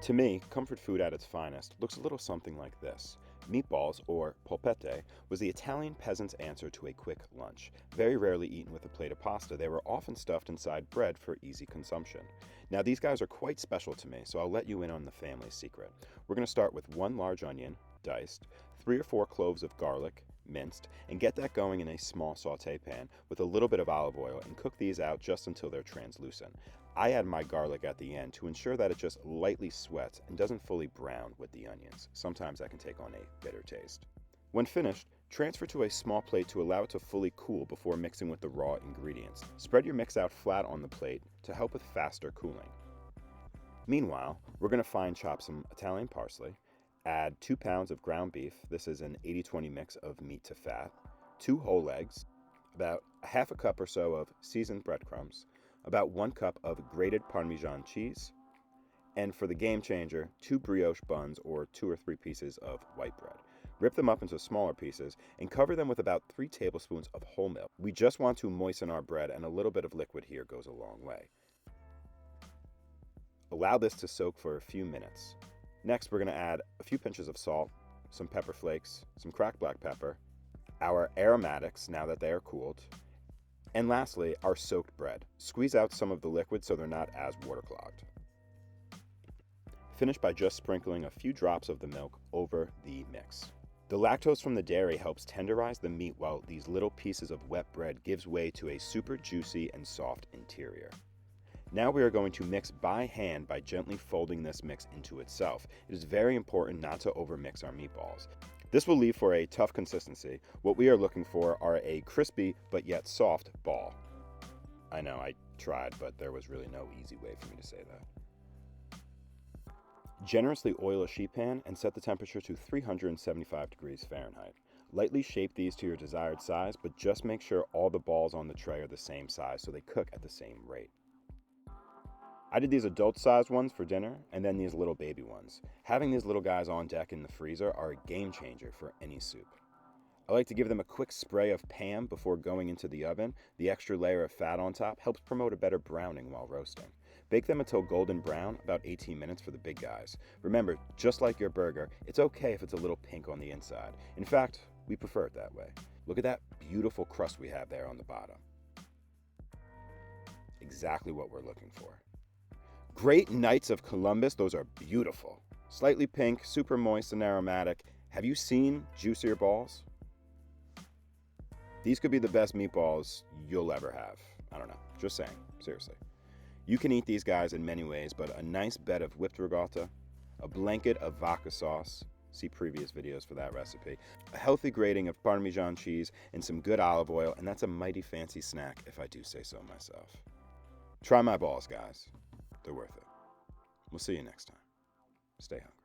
To me, comfort food at its finest looks a little something like this. Meatballs, or polpette, was the Italian peasant's answer to a quick lunch. Very rarely eaten with a plate of pasta, they were often stuffed inside bread for easy consumption. Now these guys are quite special to me, so I'll let you in on the family secret. We're going to start with 1 large onion, diced, 3 or 4 cloves of garlic, minced, and get that going in a small saute pan with a little bit of olive oil and cook these out just until they're translucent. I add my garlic at the end to ensure that it just lightly sweats and doesn't fully brown with the onions. Sometimes that can take on a bitter taste. When finished, transfer to a small plate to allow it to fully cool before mixing with the raw ingredients. Spread your mix out flat on the plate to help with faster cooling. Meanwhile, we're going to fine chop some Italian parsley, add 2 pounds of ground beef, this is an 80-20 mix of meat to fat, 2 whole eggs, about a half a cup or so of seasoned breadcrumbs, about 1 cup of grated Parmesan cheese, and for the game changer, 2 brioche buns or 2 or 3 pieces of white bread. Rip them up into smaller pieces and cover them with about 3 tablespoons of whole milk. We just want to moisten our bread, and a little bit of liquid here goes a long way. Allow this to soak for a few minutes. Next, we're going to add a few pinches of salt, some pepper flakes, some cracked black pepper, our aromatics now that they are cooled, and lastly, our soaked bread. Squeeze out some of the liquid so they're not as waterlogged. Finish by just sprinkling a few drops of the milk over the mix. The lactose from the dairy helps tenderize the meat while these little pieces of wet bread gives way to a super juicy and soft interior. Now we are going to mix by hand by gently folding this mix into itself. It is very important not to overmix our meatballs. This will leave for a tough consistency. What we are looking for are a crispy but yet soft ball. I know, I tried, but there was really no easy way for me to say that. Generously oil a sheet pan and set the temperature to 375 degrees Fahrenheit. Lightly shape these to your desired size, but just make sure all the balls on the tray are the same size so they cook at the same rate. I did these adult-sized ones for dinner, and then these little baby ones. Having these little guys on deck in the freezer are a game changer for any soup. I like to give them a quick spray of Pam before going into the oven. The extra layer of fat on top helps promote a better browning while roasting. Bake them until golden brown, about 18 minutes for the big guys. Remember, just like your burger, it's okay if it's a little pink on the inside. In fact, we prefer it that way. Look at that beautiful crust we have there on the bottom. Exactly what we're looking for. Great Knights of Columbus, those are beautiful. Slightly pink, super moist and aromatic. Have you seen juicier balls? These could be the best meatballs you'll ever have. I don't know, just saying, seriously. You can eat these guys in many ways, but a nice bed of whipped ricotta, a blanket of vodka sauce, see previous videos for that recipe, a healthy grating of Parmesan cheese, and some good olive oil, and that's a mighty fancy snack if I do say so myself. Try my balls, guys. They're worth it. We'll see you next time. Stay hungry.